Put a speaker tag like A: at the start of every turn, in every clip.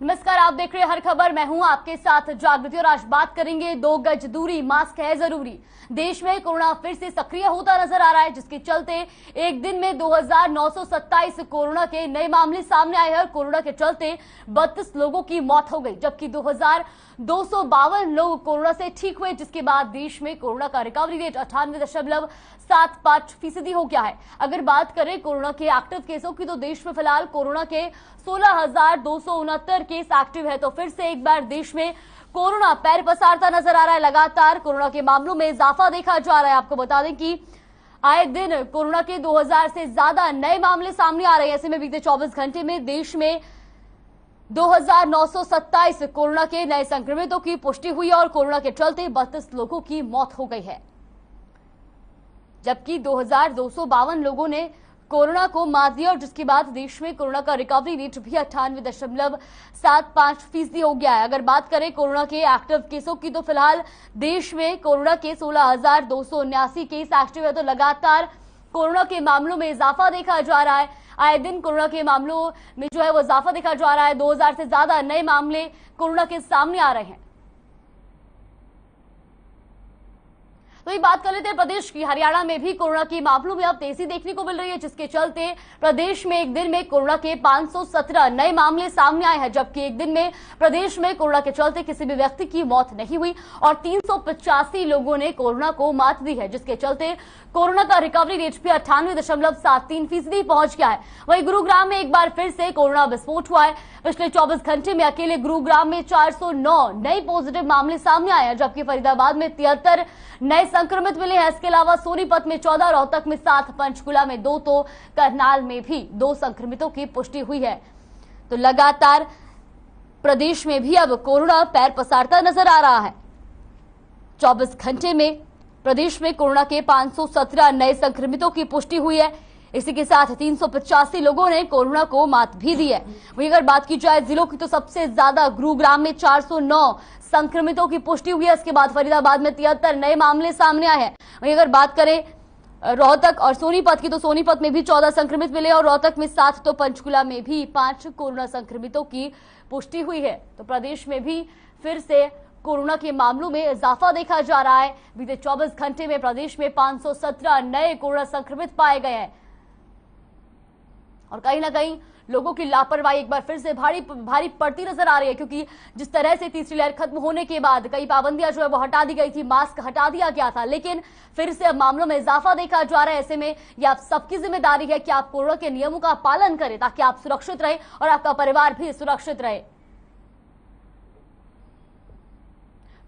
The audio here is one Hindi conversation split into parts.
A: नमस्कार, आप देख रहे हैं हर खबर। मैं हूं आपके साथ जागृति और आज बात करेंगे 2 गज दूरी, मास्क है जरूरी। देश में कोरोना फिर से सक्रिय होता नजर आ रहा है, जिसके चलते एक दिन में 2927 कोरोना के नए मामले सामने आए हैं और कोरोना के चलते 32 लोगों की मौत हो गई, जबकि 2252 लोग कोरोना से ठीक हुए, जिसके बाद देश में कोरोना का रिकवरी रेट 98.75% हो गया है। अगर बात करें कोरोना के एक्टिव केसों की, तो देश में फिलहाल कोरोना के 16,269 केस एक्टिव है। तो फिर से एक बार देश में कोरोना पैर पसारता नजर आ रहा है। लगातार कोरोना के मामलों में इजाफा देखा जा रहा है। आपको बता दें कि आए दिन कोरोना के 2000 से ज्यादा नए मामले सामने आ रहे हैं। ऐसे में बीते 24 घंटे में देश में 2927 कोरोना के नए संक्रमितों की पुष्टि हुई और कोरोना के चलते 32 लोगों की मौत हो गई है, जबकि 2252 लोगों ने कोरोना को मात दिया और जिसके बाद देश में कोरोना का रिकवरी रेट भी 98.75% हो गया है। अगर बात करें कोरोना के एक्टिव केसों की, तो फिलहाल देश में कोरोना के 16,279 केस एक्टिव है। तो लगातार कोरोना के मामलों में इजाफा देखा जा रहा है। आए दिन कोरोना के मामलों में जो है वो इजाफा देखा जा रहा है। 2000 से ज्यादा नए मामले कोरोना के सामने आ रहे हैं। तो ये बात कर लेते हैं प्रदेश की। हरियाणा में भी कोरोना के मामलों में अब तेजी देखने को मिल रही है, जिसके चलते प्रदेश में एक दिन में कोरोना के 517 नए मामले सामने आए हैं, जबकि एक दिन में प्रदेश में कोरोना के चलते किसी भी व्यक्ति की मौत नहीं हुई और 385 लोगों ने कोरोना को मात दी है, जिसके चलते कोरोना का रिकवरी रेट भी 98.73% पहुंच गया है। वहीं गुरुग्राम में एक बार फिर से कोरोना विस्फोट हुआ है। पिछले 24 घंटे में अकेले गुरुग्राम में 409 नए पॉजिटिव मामले सामने आए हैं, जबकि फरीदाबाद में 73 नए संक्रमित मिले हैं। इसके अलावा सोनीपत में 14, रोहतक में 7, पंचकुला में 2, तो करनाल में भी 2 संक्रमितों की पुष्टि हुई है। तो लगातार प्रदेश में भी अब कोरोना पैर पसारता नजर आ रहा है। 24 घंटे में प्रदेश में कोरोना के 517 नए संक्रमितों की पुष्टि हुई है। इसी के साथ 385 लोगों ने कोरोना को मात भी दी है। वहीं अगर बात की जाए जिलों की, तो सबसे ज्यादा गुरुग्राम में 409 संक्रमितों की पुष्टि हुई है। इसके बाद फरीदाबाद में 73 नए मामले सामने आए हैं। वहीं अगर बात करें रोहतक और सोनीपत की, तो सोनीपत में भी 14 संक्रमित मिले और रोहतक में 7, तो पंचकुला में भी 5 कोरोना संक्रमितों की पुष्टि हुई है। तो प्रदेश में भी फिर से कोरोना के मामलों में इजाफा देखा जा रहा है। बीते 24 घंटे में प्रदेश में 517 नए कोरोना संक्रमित पाए गए हैं और कहीं ना कहीं लोगों की लापरवाही एक बार फिर से भारी पड़ती नजर आ रही है, क्योंकि जिस तरह से तीसरी लहर खत्म होने के बाद कई पाबंदियां जो है वो हटा दी गई थी, मास्क हटा दिया गया था, लेकिन फिर से अब मामलों में इजाफा देखा जा रहा है। ऐसे में ये आप सबकी जिम्मेदारी है कि आप कोरोना के नियमों का पालन करें, ताकि आप सुरक्षित रहे और आपका परिवार भी सुरक्षित रहे।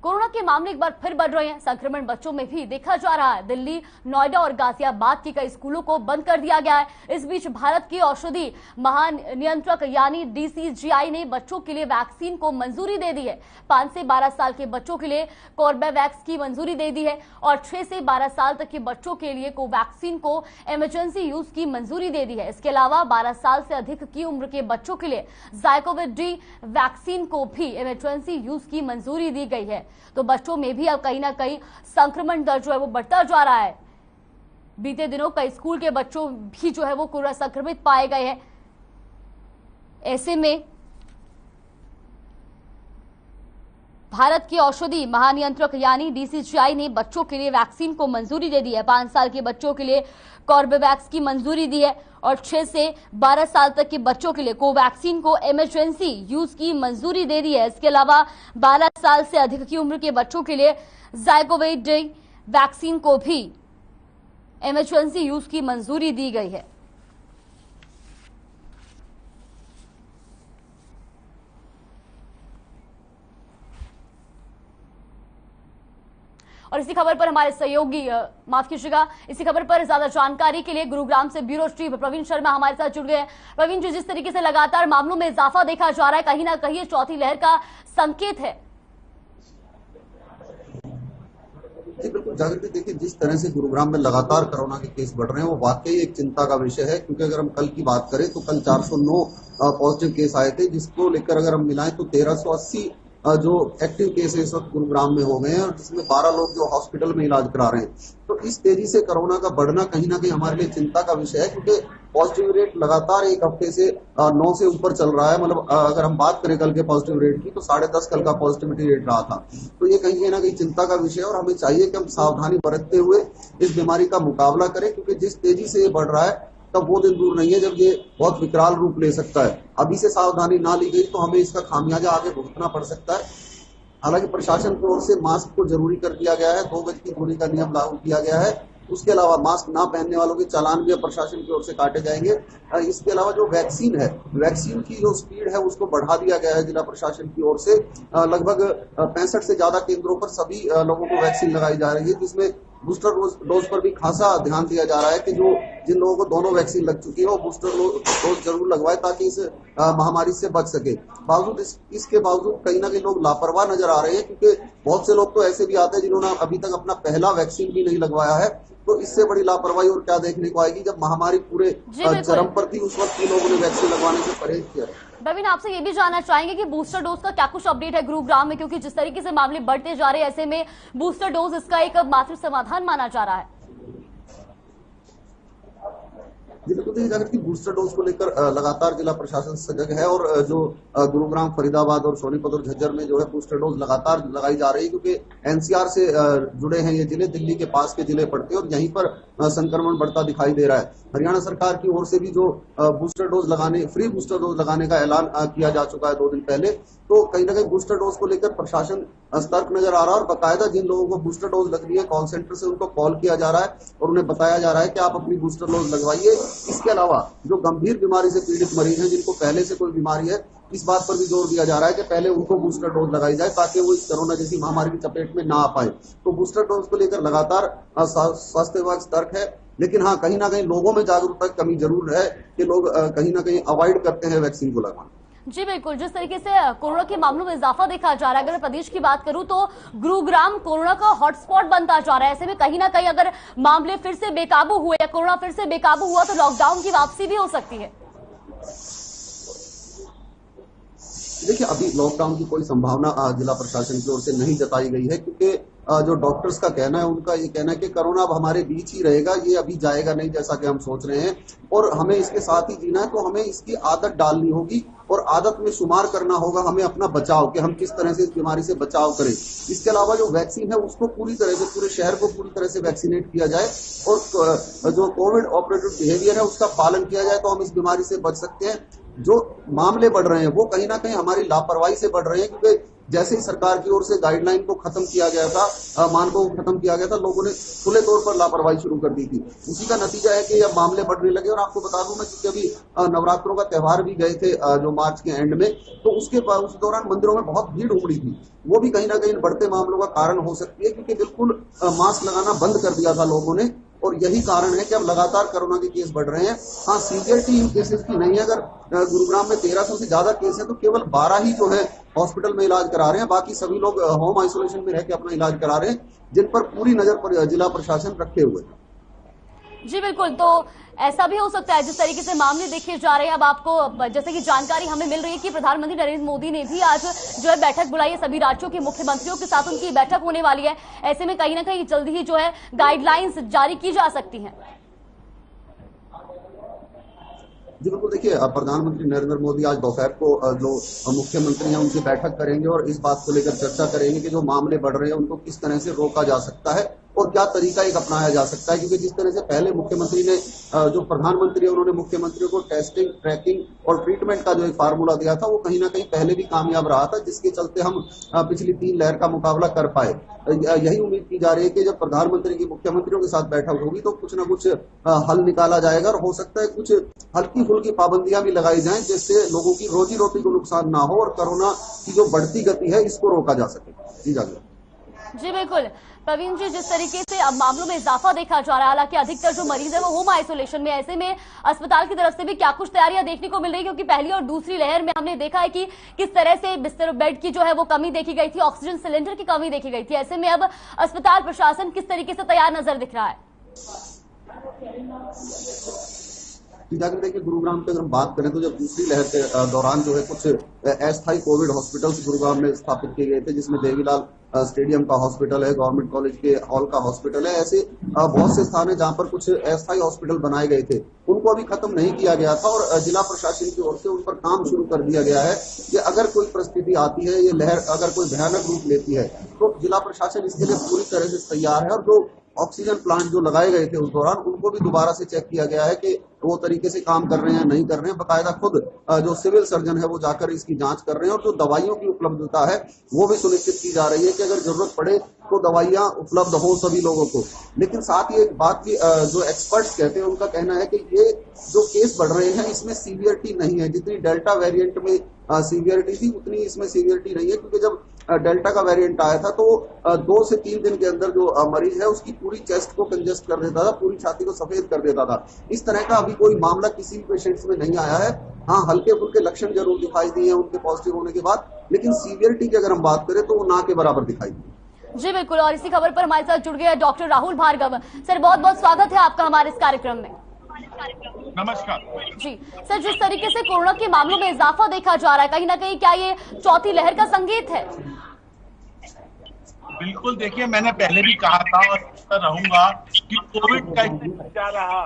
A: कोरोना के मामले एक बार फिर बढ़ रहे हैं। संक्रमण बच्चों में भी देखा जा रहा है। दिल्ली, नोएडा और गाजियाबाद के कई स्कूलों को बंद कर दिया गया है। इस बीच भारत की औषधि महानियंत्रक यानी DCGI ने बच्चों के लिए वैक्सीन को मंजूरी दे दी है। 5 से 12 साल के बच्चों के लिए कॉर्बेवैक्स की मंजूरी दे दी है और 6 से 12 साल तक के बच्चों के लिए कोवैक्सीन को इमरजेंसी यूज की मंजूरी दे दी है। इसके अलावा 12 साल से अधिक की उम्र के बच्चों के लिए ज़ाइकोवी-डी वैक्सीन को भी इमरजेंसी यूज की मंजूरी दी गई है। तो बच्चों में भी अब कहीं ना कहीं संक्रमण दर जो है वो बढ़ता जा रहा है। बीते दिनों कई स्कूल के बच्चों भी जो है वो कोरोना संक्रमित पाए गए हैं। ऐसे में भारत की औषधि महानियंत्रक यानी DCGI ने बच्चों के लिए वैक्सीन को मंजूरी दे दी है। 5 साल के बच्चों के लिए कॉर्बेवैक्स की मंजूरी दी है और 6 से 12 साल तक के बच्चों के लिए कोवैक्सीन को इमरजेंसी यूज की मंजूरी दे दी है। इसके अलावा 12 साल से अधिक की उम्र के बच्चों के लिए ज़ाइकोवी-डी वैक्सीन को भी इमरजेंसी यूज की मंजूरी दी गई है। और इसी खबर पर हमारे सहयोगी माफ कीजिएगा, इसी खबर पर ज्यादा जानकारी के लिए गुरुग्राम से ब्यूरो चीफ प्रवीण शर्मा हमारे साथ जुड़ गए हैं। प्रवीण जी, जिस तरीके से लगातार मामलों में इजाफा देखा जा रहा है, कहीं ना कहीं चौथी लहर का संकेत है।
B: जी बिल्कुल जागृति, देखिए जिस तरह से गुरुग्राम में लगातार कोरोना के केस बढ़ रहे हैं वो वाकई एक चिंता का विषय है, क्योंकि अगर हम कल की बात करें तो कल 409 पॉजिटिव केस आए थे, जिसको लेकर अगर हम मिलाएं तो 1380 जो एक्टिव केस इस वक्त गुरुग्राम में हो गए हैं और जिसमें 12 लोग जो हॉस्पिटल में इलाज करा रहे हैं। तो इस तेजी से कोरोना का बढ़ना कहीं ना कहीं हमारे लिए चिंता का विषय है, क्योंकि पॉजिटिव रेट लगातार एक हफ्ते से 9 से ऊपर चल रहा है। मतलब अगर हम बात करें कल के पॉजिटिव रेट की, तो 10.5 कल का पॉजिटिविटी रेट रहा था। तो ये कहीं ना कहीं चिंता का विषय है और हमें चाहिए कि हम सावधानी बरतते हुए इस बीमारी का मुकाबला करें, क्योंकि जिस तेजी से ये बढ़ रहा है तब वो दिन दूर नहीं है जब ये बहुत विकराल रूप ले सकता है। अभी से सावधानी ना ली गई तो हमें इसका खामियाजा आगे भुगतना पड़ सकता है। हालांकि प्रशासन की ओर से मास्क को जरूरी कर दिया गया है, 2 गज की दूरी का नियम लागू किया गया है। उसके अलावा मास्क ना पहनने वालों के चालान भी प्रशासन की ओर से काटे जाएंगे। इसके अलावा जो वैक्सीन है, वैक्सीन की जो स्पीड है उसको बढ़ा दिया गया है जिला प्रशासन की ओर से। लगभग 65 से ज्यादा केंद्रों पर सभी लोगों को वैक्सीन लगाई जा रही है, जिसमें बूस्टर डोज पर भी खासा ध्यान दिया जा रहा है कि जिन लोगों को दोनों वैक्सीन लग चुकी है वो बूस्टर डोज जरूर लगवाए ताकि इस महामारी से बच सके। इसके बावजूद कहीं ना कहीं लोग लापरवाह नजर आ रहे हैं, क्योंकि बहुत से लोग तो ऐसे भी आते हैं जिन्होंने अभी तक अपना पहला वैक्सीन भी नहीं लगवाया है। तो इससे बड़ी लापरवाही और क्या देखने को आएगी। जब महामारी पूरे चरम पर थी उस वक्त भी लोगों ने वैक्सीन लगवाने से परहेज किया।
A: प्रवीण, आपसे ये भी जानना चाहेंगे कि बूस्टर डोज का क्या कुछ अपडेट है गुरुग्राम में, क्योंकि जिस तरीके से मामले बढ़ते जा रहे हैं ऐसे में बूस्टर डोज इसका एक मात्र समाधान माना जा रहा है।
B: बिल्कुल देखिए जाकर की बूस्टर डोज को लेकर लगातार जिला प्रशासन सजग है और जो गुरुग्राम, फरीदाबाद और सोनीपत और झज्जर में जो है बूस्टर डोज लगातार लगाई जा रही है, क्योंकि एनसीआर से जुड़े हैं ये जिले, दिल्ली के पास के जिले पड़ते हैं और यहीं पर संक्रमण बढ़ता दिखाई दे रहा है। हरियाणा सरकार की ओर से भी जो बूस्टर डोज लगाने, फ्री बूस्टर डोज लगाने का ऐलान किया जा चुका है 2 दिन पहले। तो कहीं ना कहीं बूस्टर डोज को लेकर प्रशासन सतर्क नजर आ रहा है और बाकायदा जिन लोगों को बूस्टर डोज लगनी है कॉल सेंटर से उनको कॉल किया जा रहा है और उन्हें बताया जा रहा है कि आप अपनी बूस्टर डोज लगवाइए। इसके अलावा जो गंभीर बीमारी से पीड़ित मरीज हैं, जिनको पहले से कोई बीमारी है, इस बात पर भी जोर दिया जा रहा है कि पहले उनको बूस्टर डोज लगाई जाए ताकि वो इस कोरोना जैसी महामारी की चपेट में ना आ पाए। तो बूस्टर डोज को लेकर लगातार स्वास्थ्य विभाग सतर्क है, लेकिन हाँ कहीं ना कहीं लोगों में जागरूकता की कमी जरूर है कि लोग कहीं ना कहीं अवॉइड करते हैं वैक्सीन को लगवाना।
A: जी बिल्कुल, जिस तरीके से कोरोना के मामलों में इजाफा देखा जा रहा है, अगर प्रदेश की बात करूं तो गुरुग्राम कोरोना का हॉटस्पॉट बनता जा रहा है। ऐसे में कहीं ना कहीं अगर मामले फिर से बेकाबू हुए या कोरोना फिर से बेकाबू हुआ तो लॉकडाउन की वापसी भी हो सकती है।
B: देखिए अभी लॉकडाउन की कोई संभावना जिला प्रशासन की ओर से नहीं जताई गई है, क्योंकि जो डॉक्टर्स का कहना है, उनका ये कहना है कि कोरोना अब हमारे बीच ही रहेगा, ये अभी जाएगा नहीं जैसा कि हम सोच रहे हैं और हमें इसके साथ ही जीना है। तो हमें इसकी आदत डालनी होगी और आदत में शुमार करना होगा हमें अपना बचाव, कि हम किस तरह से इस बीमारी से बचाव करें। इसके अलावा जो वैक्सीन है उसको पूरी तरह से, पूरे शहर को पूरी तरह से वैक्सीनेट किया जाए और जो कोविड ऑपरेटिव बिहेवियर है उसका पालन किया जाए तो हम इस बीमारी से बच सकते हैं। जो मामले बढ़ रहे हैं वो कहीं ना कहीं हमारी लापरवाही से बढ़ रहे हैं, क्योंकि जैसे ही सरकार की ओर से गाइडलाइन को खत्म किया गया था, मानकों को खत्म किया गया था, लोगों ने खुले तौर पर लापरवाही शुरू कर दी थी। उसी का नतीजा है कि अब मामले बढ़ने लगे। और आपको बता दूं मैं, क्योंकि अभी नवरात्रों का त्योहार भी गए थे जो मार्च के एंड में, तो उस दौरान मंदिरों में बहुत भीड़ उमड़ी थी। वो भी कहीं ना कहीं बढ़ते मामलों का कारण हो सकती है, क्योंकि बिल्कुल मास्क लगाना बंद कर दिया था लोगों ने और यही कारण है कि अब लगातार कोरोना के केस बढ़ रहे हैं। हाँ, सीवियरिटी इन केसेस की नहीं है। अगर गुरुग्राम में 1300 से ज्यादा केस है तो केवल 12 ही जो है हॉस्पिटल में इलाज करा रहे हैं, बाकी सभी लोग होम आइसोलेशन में रह के अपना इलाज करा रहे हैं, जिन पर पूरी नजर पर जिला प्रशासन रखे हुए है।
A: जी बिल्कुल, तो ऐसा भी हो सकता है जिस तरीके से मामले देखे जा रहे हैं। अब आपको जैसे कि जानकारी हमें मिल रही है कि प्रधानमंत्री नरेंद्र मोदी ने भी आज जो है बैठक बुलाई है, सभी राज्यों के मुख्यमंत्रियों के साथ उनकी बैठक होने वाली है। ऐसे में कहीं ना कहीं जल्दी ही जो है गाइडलाइंस जारी की जा सकती हैं।
B: जी बिल्कुल, देखिए प्रधानमंत्री नरेंद्र मोदी आज दोपहर को जो मुख्यमंत्री हैं उनसे बैठक करेंगे और इस बात को लेकर चर्चा करेंगे कि जो मामले बढ़ रहे हैं उनको किस तरह से रोका जा सकता है और क्या तरीका एक अपनाया जा सकता है। क्योंकि जिस तरह से पहले मुख्यमंत्री ने, जो प्रधानमंत्री है उन्होंने मुख्यमंत्रियों को टेस्टिंग, ट्रैकिंग और ट्रीटमेंट का जो एक फार्मूला दिया था वो कहीं ना कहीं पहले भी कामयाब रहा था, जिसके चलते हम पिछली 3 लहर का मुकाबला कर पाए। यही उम्मीद की जा रही है कि जब प्रधानमंत्री की मुख्यमंत्रियों के साथ बैठक होगी तो कुछ ना कुछ हल निकाला जाएगा और हो सकता है कुछ हल्की फुल्की पाबंदियां भी लगाई जाएं, जिससे लोगों की रोजी रोटी को नुकसान ना हो और कोरोना की जो बढ़ती गति है इसको रोका जा सके।
A: जी बिल्कुल प्रवीण जी, जिस तरीके से अब मामलों में इजाफा देखा जा रहा है, हालांकि अधिकतर जो मरीज है वो होम आइसोलेशन में, ऐसे में अस्पताल की तरफ से भी क्या कुछ तैयारियां देखने को मिल रही है? क्योंकि पहली और दूसरी लहर में हमने देखा है कि किस तरह से बिस्तर बेड की जो है वो कमी देखी गई थी, ऑक्सीजन सिलेंडर की कमी देखी गई थी। ऐसे में अब अस्पताल प्रशासन किस तरीके से तैयार नजर दिख रहा है?
B: कि जाकर देखिए गुरुग्राम की अगर हम बात करें तो जब दूसरी लहर के दौरान जो है कुछ अस्थायी कोविड हॉस्पिटल्स गुरुग्राम में स्थापित किए गए थे, जिसमें देवीलाल स्टेडियम का हॉस्पिटल है, गवर्नमेंट कॉलेज के हॉल का हॉस्पिटल है, ऐसे बहुत से स्थान है जहां पर कुछ अस्थायी हॉस्पिटल बनाए गए थे, उनको अभी खत्म नहीं किया गया था और जिला प्रशासन की ओर से उन पर काम शुरू कर दिया गया है कि अगर कोई परिस्थिति आती है, ये लहर अगर कोई भयानक रूप लेती है तो जिला प्रशासन इसके लिए पूरी तरह से तैयार है। और जो ऑक्सीजन प्लांट जो लगाए गए थे उस दौरान, उनको भी दोबारा से चेक किया गया है कि वो तरीके से काम कर रहे हैं नहीं कर रहे हैं। बकायदा खुद जो सिविल सर्जन है वो जाकर इसकी जांच कर रहे हैं और जो दवाइयों की उपलब्धता है वो भी सुनिश्चित की जा रही है कि अगर जरूरत पड़े तो दवाइयां उपलब्ध हो सभी लोगों को। लेकिन साथ ही एक बात की जो एक्सपर्ट्स कहते हैं उनका कहना है कि ये जो केस बढ़ रहे हैं इसमें सीवियरिटी नहीं है, जितनी डेल्टा वेरिएंट में सीवियरिटी थी उतनी इसमें सीवियरिटी नहीं है, क्योंकि जब डेल्टा का वेरिएंट आया था तो 2 से 3 दिन के अंदर जो मरीज है उसकी पूरी चेस्ट को कंजेस्ट कर देता था, पूरी छाती को सफेद कर देता था। इस तरह का अभी कोई मामला किसी भी पेशेंट्स में नहीं आया है। हाँ, हल्के फुल्के लक्षण जरूर दिखाई दिए हैं उनके पॉजिटिव होने के बाद, लेकिन सीवियरिटी की अगर हम बात करें तो वो ना के बराबर दिखाई दी।
A: जी बिल्कुल, और इसी खबर पर हमारे साथ जुड़ गए डॉक्टर राहुल भार्गव। सर, बहुत बहुत स्वागत है आपका हमारे इस कार्यक्रम में।
C: नमस्कार
A: जी सर, जिस तरीके से कोरोना के मामलों में इजाफा देखा जा रहा है, कहीं ना कहीं क्या ये चौथी लहर का संकेत है?
C: बिल्कुल, देखिए मैंने पहले भी कहा था और रहूंगा कि कोविड का जा रहा,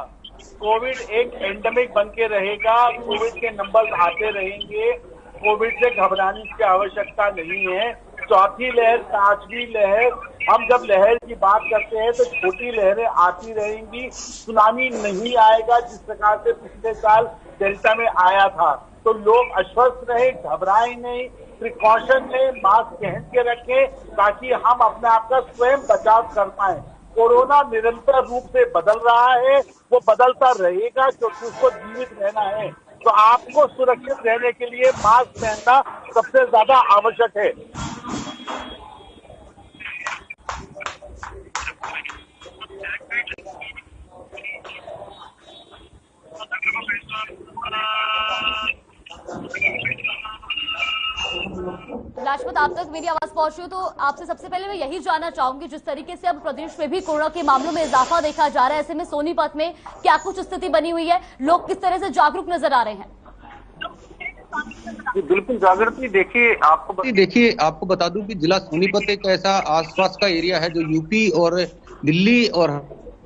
C: कोविड एक एंडेमिक बन के रहेगा, कोविड के नंबर्स आते रहेंगे, कोविड से घबराने की आवश्यकता नहीं है। चौथी लहर, पांचवी लहर, हम जब लहर की बात करते हैं तो छोटी लहरें आती रहेंगी, सुनामी नहीं आएगा जिस प्रकार से पिछले साल डेल्टा में आया था। तो लोग आश्वस्त रहे, घबराएं नहीं, प्रिकॉशन लें, मास्क पहन के रखें ताकि हम अपने आप का स्वयं बचाव कर पाए। कोरोना निरंतर रूप से बदल रहा है, वो बदलता रहेगा क्योंकि उसको जीवित रहना है। तो आपको सुरक्षित रहने के लिए मास्क पहनना सबसे ज्यादा आवश्यक है।
A: लाजपत, आप तक मेरी आवाज पहुंच रही हो तो आपसे सबसे पहले मैं यही जानना चाहूंगी, जिस तरीके से अब प्रदेश में भी कोरोना के मामलों में इजाफा देखा जा रहा है, ऐसे में सोनीपत में क्या कुछ स्थिति बनी हुई है, लोग किस तरह से जागरूक नजर आ रहे हैं?
D: बिल्कुल जागृति, देखिए आपको बता दूं कि जिला सोनीपत एक ऐसा आसपास का एरिया है जो यूपी और दिल्ली और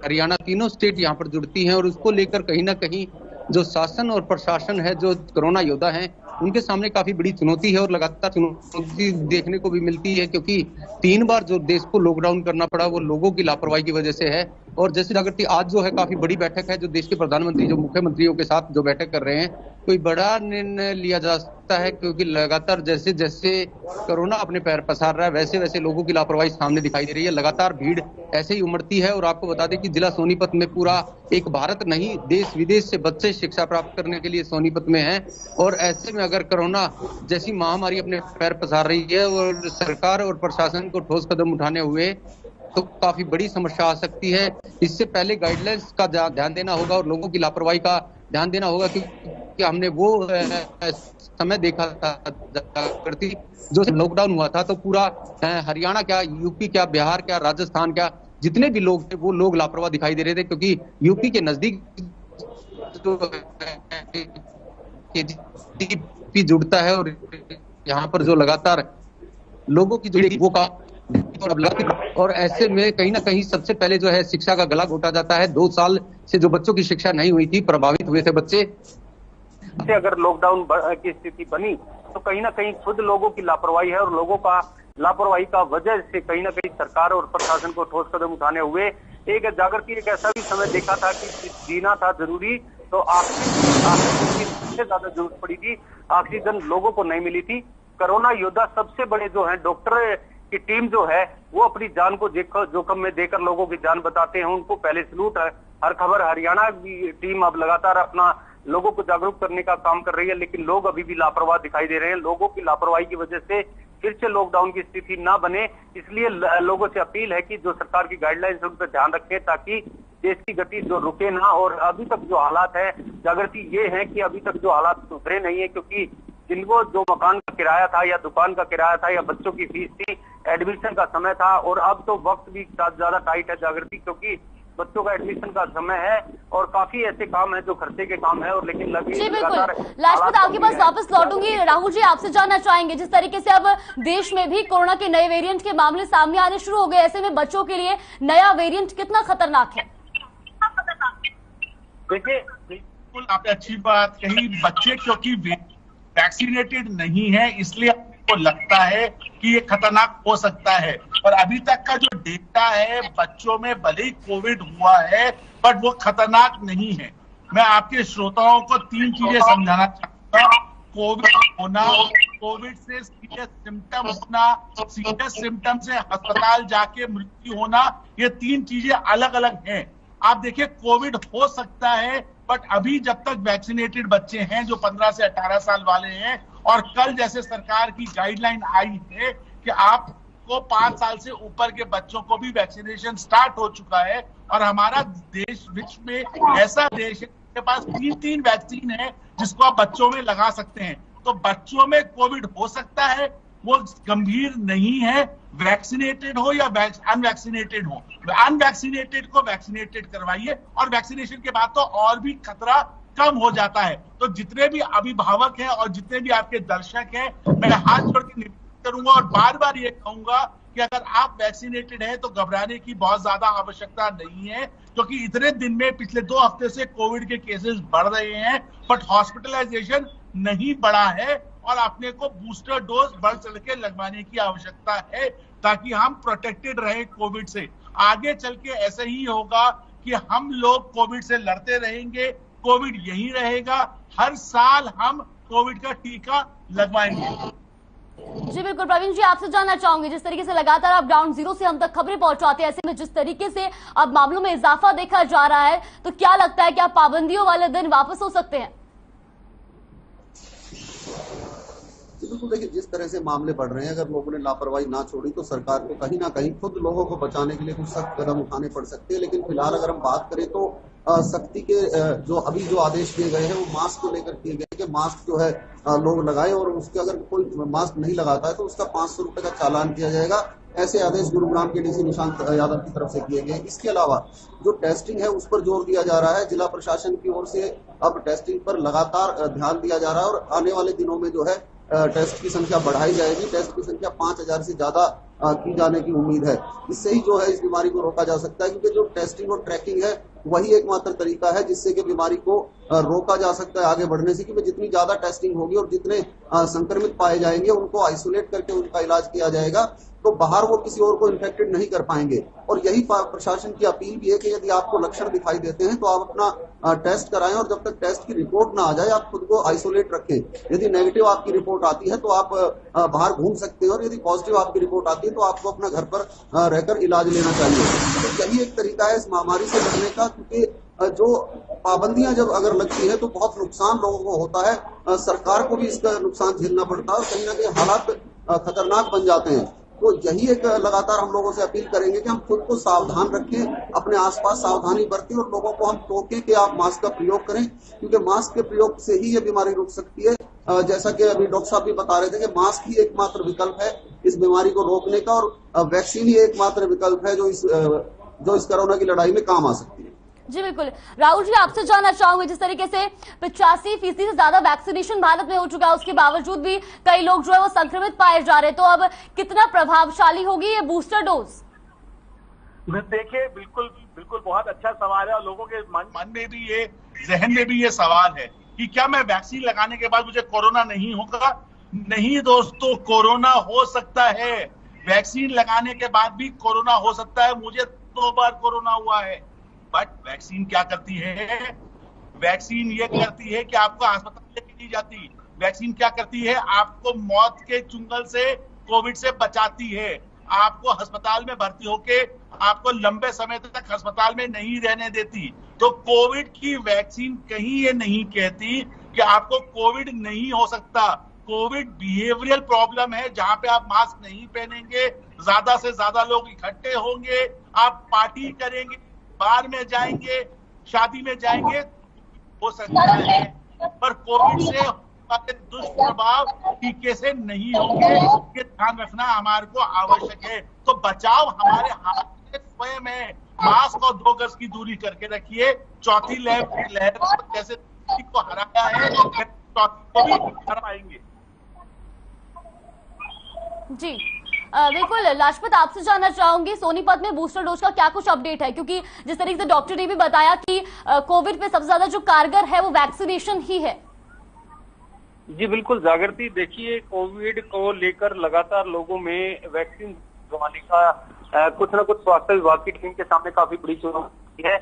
D: हरियाणा तीनों स्टेट यहाँ पर जुड़ती हैं और उसको लेकर कहीं ना कहीं जो शासन और प्रशासन है, जो कोरोना योद्धा हैं, उनके सामने काफी बड़ी चुनौती है और लगातार चुनौती देखने को भी मिलती है, क्योंकि 3 बार जो देश को लॉकडाउन करना पड़ा वो लोगों की लापरवाही की वजह से है। और जैसे जागृति, आज जो है काफी बड़ी बैठक है, जो देश के प्रधानमंत्री जो मुख्यमंत्रियों के साथ जो बैठक कर रहे हैं, कोई बड़ा निर्णय लिया जा सकता है, क्योंकि लगातार जैसे जैसे कोरोना अपने पैर पसार रहा है वैसे वैसे लोगों की लापरवाही सामने दिखाई दे रही है। लगातार भीड़ ऐसे ही उमड़ती है और आपको बता दें कि जिला सोनीपत में पूरा एक भारत नहीं, देश विदेश से बच्चे शिक्षा प्राप्त करने के लिए सोनीपत में हैं। और ऐसे में अगर कोरोना जैसी महामारी अपने पैर पसार रही है और सरकार और प्रशासन को ठोस कदम उठाने हुए तो काफी बड़ी समस्या आ सकती है। इससे पहले गाइडलाइंस का ध्यान देना होगा और लोगों की लापरवाही का ध्यान देना होगा, क्योंकि हमने वो समय देखा था जो लॉकडाउन हुआ था तो पूरा हरियाणा क्या, यूपी क्या, बिहार क्या, राजस्थान क्या, जितने भी लोग थे वो लोग लापरवाह दिखाई दे रहे थे, क्योंकि यूपी के नजदीक जो जुड़ता है और यहाँ पर जो लगातार लोगों की जुड़ी वो का और ऐसे में कहीं ना कहीं सबसे पहले जो है शिक्षा का गला घोटा जाता है। 2 साल से जो बच्चों की शिक्षा नहीं हुई थी, प्रभावित हुए थे बच्चे। अगर लॉकडाउन की स्थिति बनी तो कहीं ना कहीं खुद लोगों की लापरवाही है और लोगों का लापरवाही का वजह से कहीं ना कहीं सरकार और प्रशासन को ठोस कदम उठाने हुए एक जागृति, एक ऐसा भी समय देखा था कि जीना था जरूरी, तो ऑक्सीजन की सबसे ज्यादा जरूरत पड़ी थी, ऑक्सीजन लोगों को नहीं मिली थी। कोरोना योद्धा सबसे बड़े जो है डॉक्टर की टीम जो है वो अपनी जान को जोखिम में देकर लोगों की जान बताते हैं, उनको पहले सलूट है। हर खबर हरियाणा की टीम अब लगातार अपना लोगों को जागरूक करने का काम कर रही है, लेकिन लोग अभी भी लापरवाह दिखाई दे रहे हैं। लोगों की लापरवाही की वजह से फिर से लॉकडाउन की स्थिति ना बने, इसलिए लोगों से अपील है कि जो सरकार की गाइडलाइंस उन पर ध्यान रखें ताकि देश की गति जो रुके ना। और अभी तक जो हालात है जागृति ये है कि अभी तक जो हालात सुधरे नहीं है, क्योंकि जिनको जो मकान का किराया था या दुकान का किराया था या बच्चों की फीस थी, एडमिशन का समय था और अब तो वक्त भी ज्यादा टाइट है जागृति, क्योंकि
E: बच्चों का एडमिशन का समय है और काफी ऐसे काम है जो खर्चे के काम है और लेकिन
A: जी बिल्कुल। लाजपत आपके पास वापस लौटूंगी। राहुल जी आपसे जानना चाहेंगे, जिस तरीके से अब देश में भी कोरोना के नए वेरिएंट के मामले सामने आने शुरू हो गए, ऐसे में बच्चों के लिए नया वेरिएंट कितना खतरनाक है?
C: देखिए बिल्कुल आपने अच्छी बात कही। बच्चे क्योंकि वैक्सीनेटेड नहीं है इसलिए आपको लगता है कि ये खतरनाक हो सकता है, और अभी तक का जो डेटा है बच्चों में भले ही कोविड हुआ है बट वो खतरनाक नहीं है। मैं आपके श्रोताओं को 3 चीजें समझाना चाहूंगा। कोविड होना, कोविड से सीरियस सिम्टम होना, सीरियस सिम्टम से अस्पताल जाके मृत्यु होना, ये 3 चीजें अलग अलग हैं। आप देखिए कोविड हो सकता है बट अभी जब तक वैक्सीनेटेड बच्चे हैं जो 15 से 18 साल वाले हैं, और कल जैसे सरकार की गाइडलाइन आई है कि आपको 5 साल से ऊपर के बच्चों को भी वैक्सीनेशन स्टार्ट हो चुका है, और हमारा देश विश्व में ऐसा देश है के पास 3 वैक्सीन है जिसको आप बच्चों में लगा सकते हैं। तो बच्चों में कोविड हो सकता है, वो गंभीर नहीं है, वैक्सीनेटेड हो या अनवैक्सीनेटेड हो। अनवैक्सीनेटेड को वैक्सीनेटेड करवाइए, और वैक्सीनेशन के बाद तो और भी खतरा कम हो जाता है। तो जितने भी अभिभावक हैं और जितने भी आपके दर्शक हैं, मैं हाथ जोड़ के निवेदन करूंगा और बार बार ये कहूंगा कि अगर आप वैक्सीनेटेड हैं तो घबराने की बहुत ज्यादा आवश्यकता नहीं है, क्योंकि इतने दिन में पिछले 2 हफ्ते से कोविड के केसेस बढ़ रहे हैं बट हॉस्पिटलाइजेशन नहीं बढ़ा है, और अपने को बूस्टर डोज बढ़ चढ़ के लगवाने की आवश्यकता है ताकि हम प्रोटेक्टेड रहे कोविड से। आगे चल के ऐसा ही होगा कि हम लोग कोविड से लड़ते रहेंगे, कोविड यही रहेगा, हर साल हम कोविड का टीका लगवाएंगे।
A: जी बिल्कुल। प्रवीण जी आपसे जानना चाहूंगी, जिस तरीके से लगातार आप ग्राउंड जीरो से हम तक खबरें पहुंचाते हैं, ऐसे में जिस तरीके से अब मामलों में इजाफा देखा जा रहा है, तो क्या लगता है कि अब पाबंदियों वाले दिन वापस हो सकते हैं?
B: बिल्कुल। देखिए जिस तरह से मामले बढ़ रहे हैं, अगर लोगों ने लापरवाही ना छोड़ी तो सरकार को कहीं ना कहीं खुद लोगों को बचाने के लिए कुछ सख्त कदम उठाने पड़ सकते हैं। लेकिन फिलहाल अगर हम बात करें तो सख्ती के जो आदेश दिए गए हैं वो मास्क को लेकर किए गए कि मास्क जो है लोग लगाए, और उसके अगर कोई मास्क नहीं लगाता है तो उसका 500 रुपए का चालान किया जाएगा। ऐसे आदेश गुरुग्राम के डीसी निशांत यादव की तरफ से किए गए। इसके अलावा जो टेस्टिंग है उस पर जोर दिया जा रहा है। जिला प्रशासन की ओर से अब टेस्टिंग पर लगातार ध्यान दिया जा रहा है, और आने वाले दिनों में जो है टेस्ट की संख्या बढ़ाई जाएगी। टेस्ट की संख्या 5000 से ज्यादा की जाने की उम्मीद है। इससे ही जो है इस बीमारी को रोका जा सकता है, क्योंकि जो टेस्टिंग और ट्रैकिंग है वही एकमात्र तरीका है जिससे कि बीमारी को रोका जा सकता है आगे बढ़ने से। क्योंकि जितनी ज्यादा टेस्टिंग होगी और जितने संक्रमित पाए जाएंगे उनको आइसोलेट करके उनका इलाज किया जाएगा, तो बाहर वो किसी और को इन्फेक्टेड नहीं कर पाएंगे। और यही प्रशासन की अपील भी है कि यदि आपको लक्षण दिखाई देते हैं तो आप अपना टेस्ट कराएं, और जब तक टेस्ट की रिपोर्ट ना आ जाए आप खुद को आइसोलेट रखें। यदि नेगेटिव आपकी रिपोर्ट आती है तो आप बाहर घूम सकते हैं, और यदि पॉजिटिव आपकी रिपोर्ट आती है तो आपको अपना घर पर रहकर इलाज लेना चाहिए। तो यही एक तरीका है इस महामारी से लड़ने का, क्योंकि जो पाबंदियां जब अगर लगती है तो बहुत नुकसान लोगों को होता है, सरकार को भी इसका नुकसान झेलना पड़ता है, और कहीं ना कहीं हालात खतरनाक बन जाते हैं। तो यही एक लगातार हम लोगों से अपील करेंगे कि हम खुद को सावधान रखें, अपने आसपास सावधानी बरतें, और लोगों को हम टोकें कि आप मास्क का प्रयोग करें, क्योंकि मास्क के प्रयोग से ही ये बीमारी रुक सकती है। जैसा कि अभी डॉक्टर साहब भी बता रहे थे कि मास्क ही एकमात्र विकल्प है इस बीमारी को रोकने का, और वैक्सीन ही एकमात्र विकल्प है जो इस कोरोना की लड़ाई में काम आ सकती है।
A: जी बिल्कुल। राहुल जी आपसे जानना चाहूंगे, जिस तरीके से 85% से ज्यादा वैक्सीनेशन भारत में हो चुका है, उसके बावजूद भी कई लोग जो है वो संक्रमित पाए जा रहे हैं, तो अब कितना प्रभावशाली होगी ये बूस्टर डोज?
C: देखिए बिल्कुल बिल्कुल बहुत अच्छा सवाल है, और लोगों के मन में भी ये, जहन में भी ये सवाल है कि क्या मैं वैक्सीन लगाने के बाद मुझे कोरोना नहीं होगा? नहीं दोस्तों, कोरोना हो सकता है। वैक्सीन लगाने के बाद भी कोरोना हो सकता है। मुझे 2 बार कोरोना हुआ है। बट वैक्सीन क्या करती है? वैक्सीन ये करती है कि आपको अस्पताल लेके नहीं जाती। वैक्सीन क्या करती है? आपको मौत के चुंगल से, कोविड से बचाती है। आपको अस्पताल में भर्ती होके आपको लंबे समय तक अस्पताल में नहीं रहने देती। तो कोविड की वैक्सीन कहीं ये नहीं कहती कि आपको कोविड नहीं हो सकता। कोविड बिहेवियरल प्रॉब्लम है, जहां पे आप मास्क नहीं पहनेंगे, ज्यादा से ज्यादा लोग इकट्ठे होंगे, आप पार्टी करेंगे, बार में जाएंगे, शादी में जाएंगे, हो सकता है। पर कोविड से दुष्प्रभाव टीके से नहीं होंगे, ये ध्यान रखना हमारे को आवश्यक है। तो बचाव हमारे हाथ में स्वयं है, मास्क और 2 गज की दूरी करके रखिए। चौथी लहर जैसे को हराया है, चौथी को भी हरा पाएंगे।
A: जी बिल्कुल लाजपत, आपसे जानना चाहूंगी सोनीपत में बूस्टर डोज का क्या कुछ अपडेट है, क्योंकि जिस तरीके से डॉक्टर ने भी बताया कि कोविड पे सबसे ज्यादा जो कारगर है वो वैक्सीनेशन ही है।
E: जी बिल्कुल जागृति, देखिए कोविड को लेकर लगातार लोगों में वैक्सीन लगवाने का कुछ न कुछ स्वास्थ्य विभाग की टीम के सामने काफी बड़ी चुनौती है।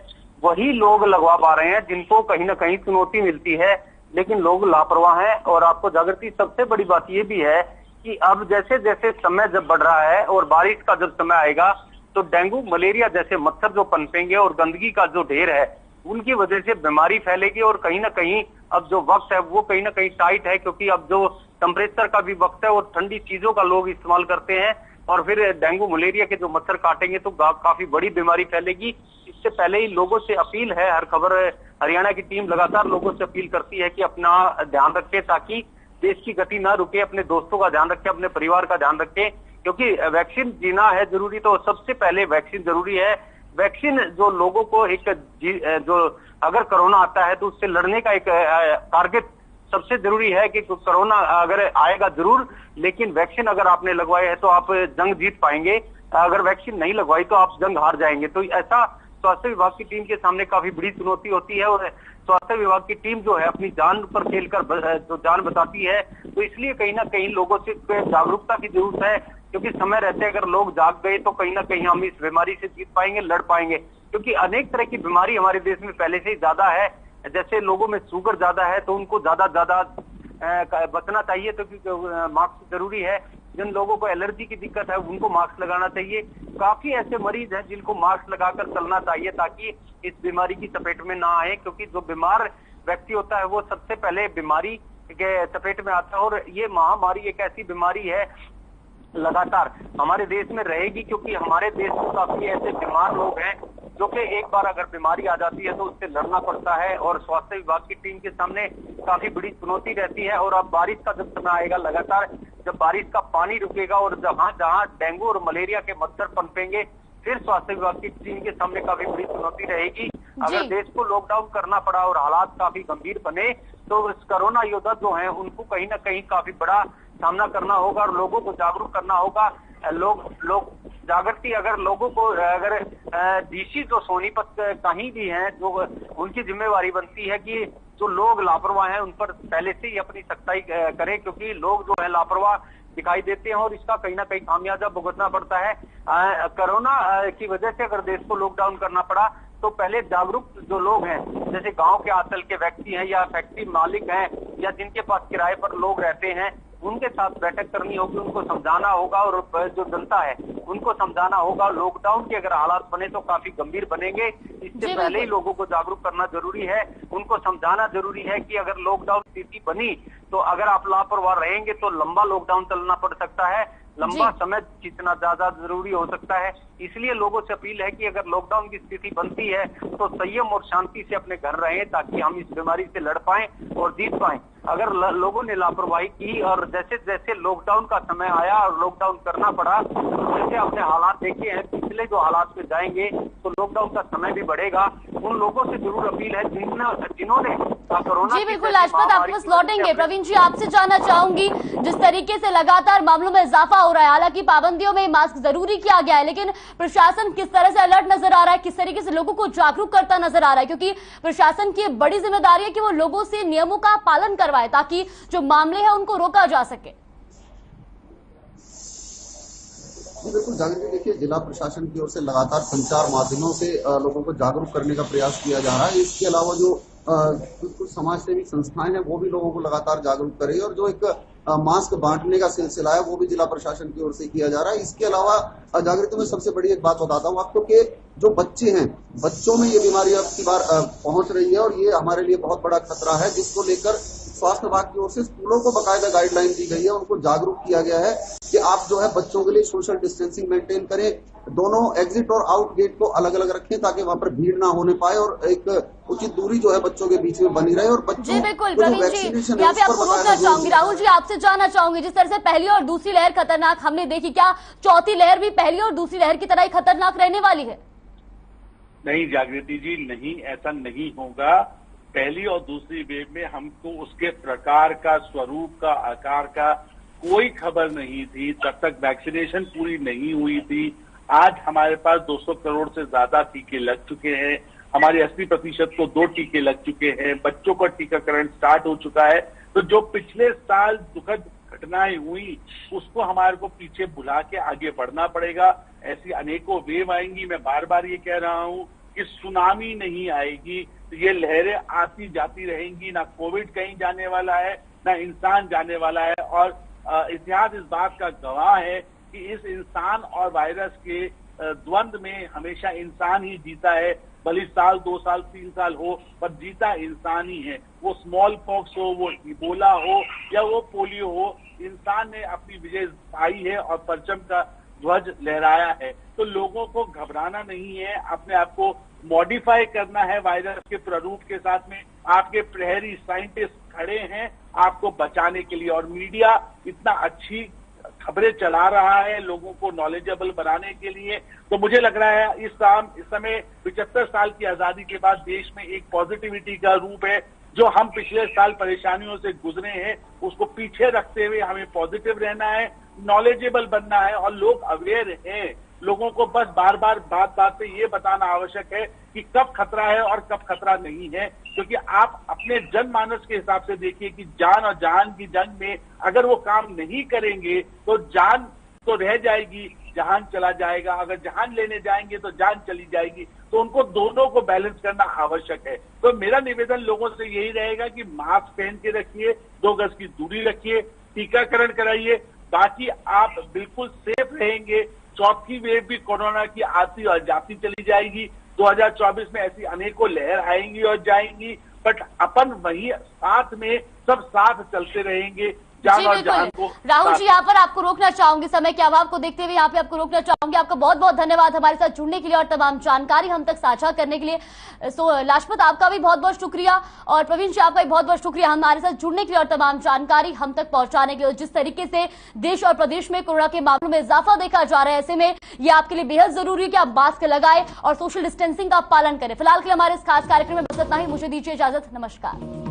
E: वही लोग लगवा पा रहे हैं जिनको कहीं ना कहीं चुनौती मिलती है, लेकिन लोग लापरवाह हैं। और आपको जागृति, सबसे बड़ी बात यह भी है कि अब जैसे जैसे समय जब बढ़ रहा है और बारिश का जब समय आएगा तो डेंगू मलेरिया जैसे मच्छर जो पनपेंगे और गंदगी का जो ढेर है उनकी वजह से बीमारी फैलेगी। और कहीं ना कहीं अब जो वक्त है वो कहीं ना कहीं टाइट है, क्योंकि अब जो टेम्परेचर का भी वक्त है और ठंडी चीजों का लोग इस्तेमाल करते हैं और फिर डेंगू मलेरिया के जो मच्छर काटेंगे तो काफी बड़ी बीमारी फैलेगी। इससे पहले ही लोगों से अपील है, हर खबर हरियाणा की टीम लगातार लोगों से अपील करती है कि अपना ध्यान रखें ताकि देश की गति ना रुके, अपने दोस्तों का ध्यान रखें, अपने परिवार का ध्यान रखें, क्योंकि वैक्सीन जीना है जरूरी तो सबसे पहले वैक्सीन जरूरी है। वैक्सीन जो लोगों को एक जो अगर कोरोना आता है तो उससे लड़ने का एक टारगेट सबसे जरूरी है कि कोरोना अगर आएगा जरूर, लेकिन वैक्सीन अगर आपने लगवाए है तो आप जंग जीत पाएंगे, अगर वैक्सीन नहीं लगवाई तो आप जंग हार जाएंगे। तो ऐसा स्वास्थ्य विभाग की टीम के सामने काफी बड़ी चुनौती होती है और स्वास्थ्य विभाग की टीम जो है अपनी जान पर खेलकर जो जान बताती है, तो इसलिए कहीं ना कहीं लोगों से जागरूकता की जरूरत है, क्योंकि समय रहते अगर लोग जाग गए तो कहीं ना कहीं हम इस बीमारी से जीत पाएंगे, लड़ पाएंगे। क्योंकि अनेक तरह की बीमारी हमारे देश में पहले से ही ज्यादा है, जैसे लोगों में शुगर ज्यादा है तो उनको ज्यादा बचना चाहिए, तो क्योंकि मास्क जरूरी है। जिन लोगों को एलर्जी की दिक्कत है उनको मास्क लगाना चाहिए। काफी ऐसे मरीज हैं जिनको मास्क लगाकर चलना चाहिए ताकि इस बीमारी की चपेट में ना आए, क्योंकि जो बीमार व्यक्ति होता है वो सबसे पहले बीमारी के चपेट में आता है। और ये महामारी एक ऐसी बीमारी है लगातार हमारे देश में रहेगी, क्योंकि हमारे देश में काफी ऐसे बीमार लोग हैं जो कि एक बार अगर बीमारी आ जाती है तो उससे लड़ना पड़ता है और स्वास्थ्य विभाग की टीम के सामने काफी बड़ी चुनौती रहती है। और अब बारिश का जब समय आएगा, लगातार जब बारिश का पानी रुकेगा और जहां जहां डेंगू और मलेरिया के मच्छर पनपेंगे, फिर स्वास्थ्य विभाग की टीम के सामने काफी बड़ी चुनौती रहेगी। अगर देश को लॉकडाउन करना पड़ा और हालात काफी गंभीर बने तो इस कोरोना योद्धा जो है उनको कहीं ना कहीं काफी बड़ा सामना करना होगा और लोगों को जागरूक करना होगा। लोग जागृति, अगर लोगों को अगर डीसी जो सोनीपत कहीं भी हैं जो उनकी जिम्मेवारी बनती है कि जो लोग लापरवाह हैं उन पर पहले से ही अपनी सख्ताई करें, क्योंकि लोग जो है लापरवाह दिखाई देते हैं और इसका कहीं ना कहीं खामियाजा भुगतना पड़ता है। कोरोना की वजह से अगर देश को लॉकडाउन करना पड़ा तो पहले जागरूक जो लोग हैं, जैसे गांव के आंचल के व्यक्ति हैं या फैक्ट्री मालिक हैं या जिनके पास किराए पर लोग रहते हैं, उनके साथ बैठक करनी होगी, उनको समझाना होगा और जो जनता है उनको समझाना होगा। लॉकडाउन के अगर हालात बने तो काफी गंभीर बनेंगे, इससे पहले ही लोगों को जागरूक करना जरूरी है, उनको समझाना जरूरी है कि अगर लॉकडाउन स्थिति बनी तो अगर आप लापरवाह रहेंगे तो लंबा लॉकडाउन चलना पड़ सकता है, लंबा समय खींचना ज्यादा जरूरी हो सकता है। इसलिए लोगों से अपील है कि अगर लॉकडाउन की स्थिति बनती है तो संयम और शांति से अपने घर रहें ताकि हम इस बीमारी से लड़ पाएं और जीत पाएं। अगर लोगों ने लापरवाही की और जैसे जैसे लॉकडाउन का समय आया और लॉकडाउन करना पड़ा, तो जैसे अपने हालात देखे हैं, पिछले जो हालात पे जाएंगे तो लॉकडाउन का समय भी बढ़ेगा। उन लोगों से जरूर अपील है जिन्होंने कोरोना।
A: जी बिल्कुल लाजपत, आप वापस लौटेंगे। प्रवीण जी, आपसे जानना चाहूंगी, जिस तरीके से लगातार मामलों में इजाफा हो रहा है, हालांकि पाबंदियों में मास्क जरूरी किया गया है, लेकिन प्रशासन किस तरह से अलर्ट नजर आ रहा है, किस तरीके से लोगों को जागरूक करता नजर आ रहा है, क्योंकि प्रशासन की बड़ी जिम्मेदारी है कि वो लोगों से नियमों का पालन करवाए ताकि जो मामले हैं उनको रोका जा सके।
B: बिल्कुल जागृति, देखिए जिला प्रशासन की ओर से लगातार संचार माध्यमों से लोगों को जागरूक करने का प्रयास किया जा रहा है। इसके अलावा जो कुछ समाज सेवी संस्थाएं हैं वो भी लोगों को लगातार जागरूक कर रही है और जो एक मास्क बांटने का सिलसिला है वो भी जिला प्रशासन की ओर से किया जा रहा है। इसके अलावा जागृति में सबसे बड़ी एक बात बताता हूँ आपको कि जो बच्चे हैं, बच्चों में ये बीमारी अब की बार पहुंच रही है और ये हमारे लिए बहुत बड़ा खतरा है, जिसको लेकर स्वास्थ्य विभाग की ओर से स्कूलों को बाकायदा गाइडलाइन दी गई है, उनको जागरूक किया गया है कि आप जो है बच्चों के लिए सोशल डिस्टेंसिंग मेंटेन करें, दोनों एग्जिट और आउट गेट को अलग अलग रखें ताकि वहां पर भीड़ ना होने पाए और एक उचित दूरी जो है बच्चों के बीच में बनी रहे। और बच्चों
A: जी बिल्कुल प्रवीण जी, यहाँ पे आपको रोकना चाहूंगी। राहुल जी, आपसे जानना चाहूंगी, जिस तरह से पहली और दूसरी लहर खतरनाक हमने देखी, क्या चौथी लहर भी पहली और दूसरी लहर की तरह ही खतरनाक रहने वाली है?
C: नहीं जागृति जी, नहीं, ऐसा नहीं होगा। पहली और दूसरी वेव में हमको उसके प्रकार का, स्वरूप का, आकार का कोई खबर नहीं थी तब तक वैक्सीनेशन पूरी नहीं हुई थी। आज हमारे पास 200 करोड़ से ज्यादा टीके लग चुके हैं, हमारे 80% को 2 टीके लग चुके हैं, बच्चों का टीकाकरण स्टार्ट हो चुका है। तो जो पिछले साल दुखद घटनाएं हुई उसको हमारे को पीछे भुला के आगे बढ़ना पड़ेगा। ऐसी अनेकों वेव आएंगी। मैं बार बार ये कह रहा हूं कि सुनामी नहीं आएगी, ये लहरें आती जाती रहेंगी। ना कोविड कहीं जाने वाला है, ना इंसान जाने वाला है। और इतिहास इस बात का गवाह है कि इस इंसान और वायरस के द्वंद में हमेशा इंसान ही जीता है। भले साल, 2 साल, 3 साल हो, पर जीता इंसान ही है। वो स्मॉल पॉक्स हो, वो इबोला हो या वो पोलियो हो, इंसान ने अपनी विजय पाई है और परचम का ध्वज लहराया है। तो लोगों को घबराना नहीं है, अपने आप को मॉडिफाई करना है वायरस के प्रारूप के साथ में। आपके प्रहरी साइंटिस्ट खड़े हैं आपको बचाने के लिए, और मीडिया इतना अच्छी खबरें चला रहा है लोगों को नॉलेजेबल बनाने के लिए। तो मुझे लग रहा है इस समय 75 साल की आजादी के बाद देश में एक पॉजिटिविटी का रूप है। जो हम पिछले साल परेशानियों से गुजरे हैं उसको पीछे रखते हुए हमें पॉजिटिव रहना है, नॉलेजेबल बनना है, और लोग अवेयर हैं। लोगों को बस बार बार बात पे ये बताना आवश्यक है कि कब खतरा है और कब खतरा नहीं है। क्योंकि आप अपने जनमानस के हिसाब से देखिए कि जान और जहान की जंग में अगर वो काम नहीं करेंगे तो जान तो रह जाएगी, जहान चला जाएगा। अगर जहान लेने जाएंगे तो जान चली जाएगी। तो उनको दोनों को बैलेंस करना आवश्यक है। तो मेरा निवेदन लोगों से यही रहेगा कि मास्क पहन के रखिए, 2 गज की दूरी रखिए, टीकाकरण कराइए, बाकी आप बिल्कुल सेफ रहेंगे। चौथी वेव भी कोरोना की आती और जाती चली जाएगी। 2024 में ऐसी अनेकों लहर आएंगी और जाएंगी, बट अपन वही साथ में सब साथ चलते रहेंगे।
A: जी बिल्कुल राहुल जी, यहाँ पर आपको रोकना चाहूंगी, समय के अभाव को देखते हुए यहाँ पे आपको रोकना चाहूंगी। आपका बहुत बहुत धन्यवाद हमारे साथ जुड़ने के लिए और तमाम जानकारी हम तक साझा करने के लिए। सो लाजपत आपका भी बहुत बहुत शुक्रिया, और प्रवीण जी आपका भी बहुत बहुत शुक्रिया हमारे साथ जुड़ने के लिए और तमाम जानकारी हम तक पहुंचाने के लिए। जिस तरीके से देश और प्रदेश में कोरोना के मामलों में इजाफा देखा जा रहा है, ऐसे में ये आपके लिए बेहद जरूरी है कि आप मास्क लगाए और सोशल डिस्टेंसिंग का पालन करें। फिलहाल के लिए हमारे इस खास कार्यक्रम में बस इतना ही। मुझे दीजिए इजाजत, नमस्कार।